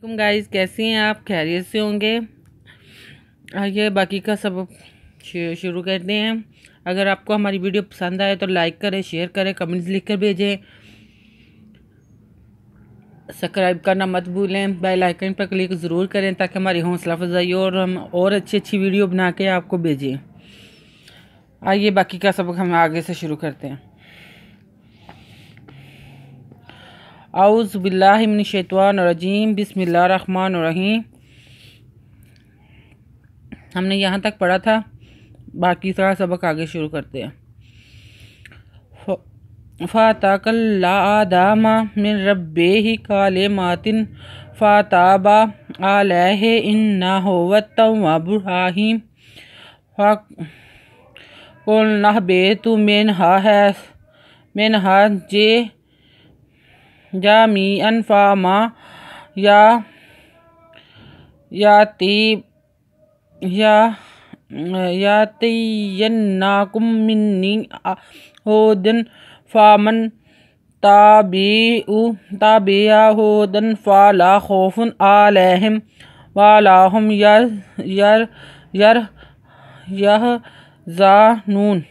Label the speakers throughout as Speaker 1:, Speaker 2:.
Speaker 1: तुम गाइस कैसी हैं आप? खैरियत से होंगे। आइए बाकी का सब शुरू करते हैं। अगर आपको हमारी वीडियो पसंद आए तो लाइक करें, शेयर करें, कमेंट्स लिख कर भेजें। सब्सक्राइब करना मत भूलें। बेल आइकन पर क्लिक ज़रूर करें ताकि हमारी हौसला अफजाई और हम और अच्छी अच्छी वीडियो बना के आपको भेजें। आइए बाकी का सबक हम आगे से शुरू करते हैं। औज़ु बिल्लाहि मिनश शैतानिर रजीम, बिस्मिल्लाहिर रहमानिर रहीम। हमने यहाँ तक पढ़ा था, बाकी सारा सबक आगे शुरू करते हैं। फ़ातक़ल्ला आदमा मिन रब्बिही कलिमातिन फ़ताबा अलैहि इन्नहु हुवत-तव्वाबुर रहीम। क़ुलना हबितू मिनहा जमीअन फ़मा यातियन्नकुम मिन्नी हुदन फ़मन तबिअ हुदन फ़ला खौफ़ुन अलैहिम वला हुम यहज़नून।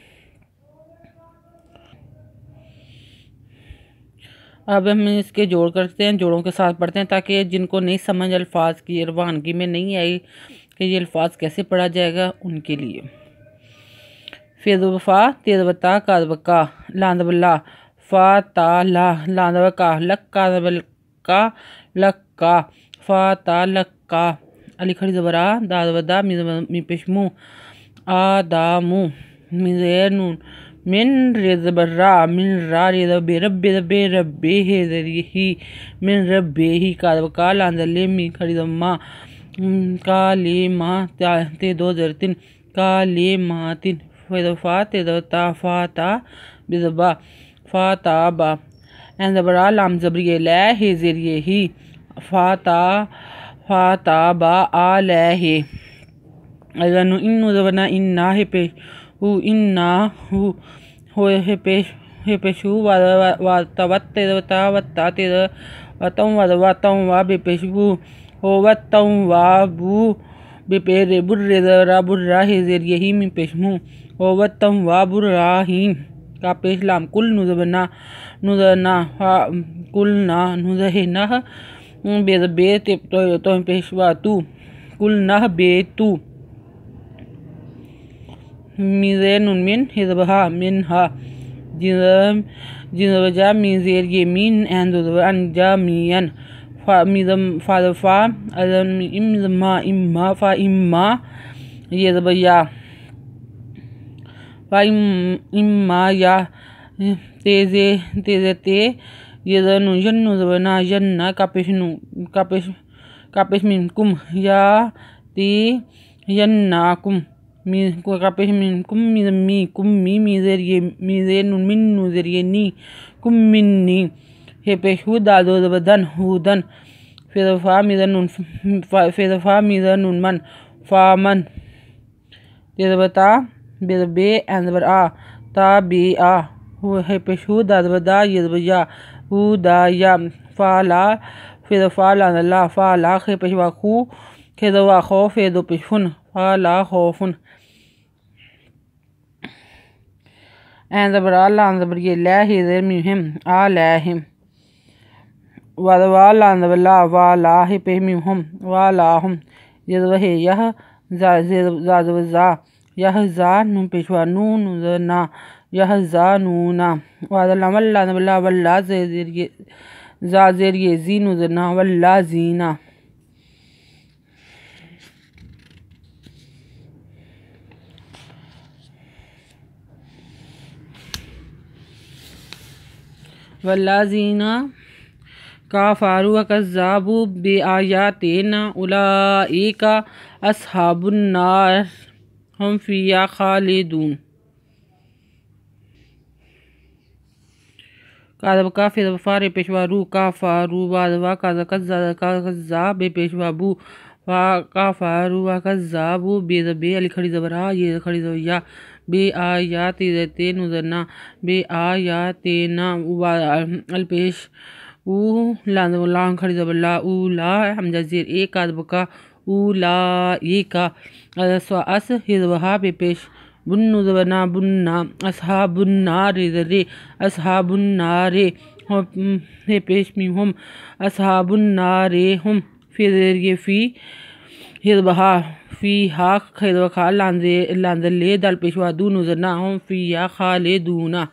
Speaker 1: अब हम इसके जोड़ करते हैं, जोड़ों के साथ पढ़ते हैं ताकि जिनको नहीं समझ अल्फाज की रवानगी में नहीं आई कि ये अल्फाज कैसे पढ़ा जाएगा उनके लिए। फ़ा तेज़बता काज़बका लांदबला फ़ाताला लांदबका लक्का लक्का फ़ातालक्का अली खड़ी ज़बरा दादवदा मिपेशमू आदामू मिज़ेनून मिन रिज़बरा मिन रा रिज़बे रब्बे रब्बे रब्बे हे ज़रिही मिन रब्बे ही काज़बका लांदले मी खड़ी ज़म्मा कालिमा ते दो ज़रतिन कालिमातिन फ़ा तेज़बता फ़ाता बिज़बा फ़ाताबा ज़बरा लाम ज़बरिए लै हे ज़रिए ही फ़ाताबा अलैहि अज़नु इन्नु ज़बना इन्ना हे पेश हु इन्ना हु हो हे पेश हु वातवत तेज़बता वत्ता तेज़बतम वतम वा बेपेश हु हो वतम वाबू बेपेरे बुर्रे ज़रा बुर्रा हे ज़रिए ही मी पेश हूँ हो वतम वा बुर्राहीम का पेश लाम कुल नुज़बना नुज़ना कुलना नुज़हिना बेज़बे तो पेश वा तू कुलना बे तू मिज़ेनुन मिन हिज़बहा मिनहा जिज़वजा मिज़ेर यमीन एंदुज़वन जामियन फ़ा अज़म इम्मा फ़ा इम्मा यज़बया फ़ा इम्मा या तेज़ते यज़नु यन्नु ज़बना यन्ना कापेश मिनकुम या ती यन्नाकुम कापेश मिनकुम मी कुम्मी मिज़ेनुन मिन्नु ज़रिए नी कुम मिन्नी हे पेश हु दादो ज़बदन हुदन फ़ा मिज़नुन मन फ़ामन तेज़बता बेज़बे एंज़बर आ ताबिआ हे पेश हु दादबदा यज़बया हुदाया फ़ाला फ़ाला फ़ाला हे पेश वा खू खेदवा खौफ हे दो पेशुन फ़ाला खौफुन एंज़बरा लांज़बरिए लै हे ज़र मिहिम अलैहिम वाला लांज़बला वाला हे पेश मिहुम वाला हम यज़वहे यह ज़ाज़वज़ा यह ज़ा नून पेशवा नून ना यह ज़ा नूना वाला लांज़बला वल्ला ज़ाज़रिए जी नुज़ना वल्ला जीना। वल्लाज़ीना काफ़ारू व कज़्ज़ाबू बिआयातिना उलाइका अस्हाबुन नार हम फ़ीहा खालिदून। काज़बका फ़ा रे पेशवा रू काफ़ारू वाज़वा कज़्ज़ा बे पेशवा बू काफ़ारू व कज़्ज़ाबू बेज़बे अली खड़ी ज़बरा ये खड़ी ज़बया बे आयात नुज़ना बे आयातना अल पेश ऊ लांग खड़ी जबल्ला ऊला हमजा ज़ेर ए काद बका ऊला ये का स्वा अस हिजवहा पेश बुन्नु जबना बुन्ना असहाबुन्ना रे असहाबुन्ना रे हे पेश मी हम असहाबुन्ना रे हम फिर ये फी हिजबहा फी हा खैदवा लांदे ले दल पेशवा दूनु जना हम फी या खा ले दूना।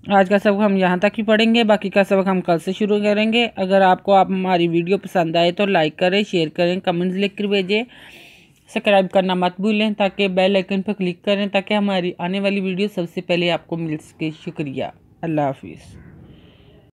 Speaker 1: आज का सबक हम यहाँ तक ही पढ़ेंगे, बाकी का सबक हम कल से शुरू करेंगे। अगर आपको हमारी वीडियो पसंद आए तो लाइक करें, शेयर करें, कमेंट्स लिख कर भेजें, सब्सक्राइब करना मत भूलें ताकि बेल आइकन पर क्लिक करें ताकि हमारी आने वाली वीडियो सबसे पहले आपको मिल सके। शुक्रिया, अल्लाह हाफिज़।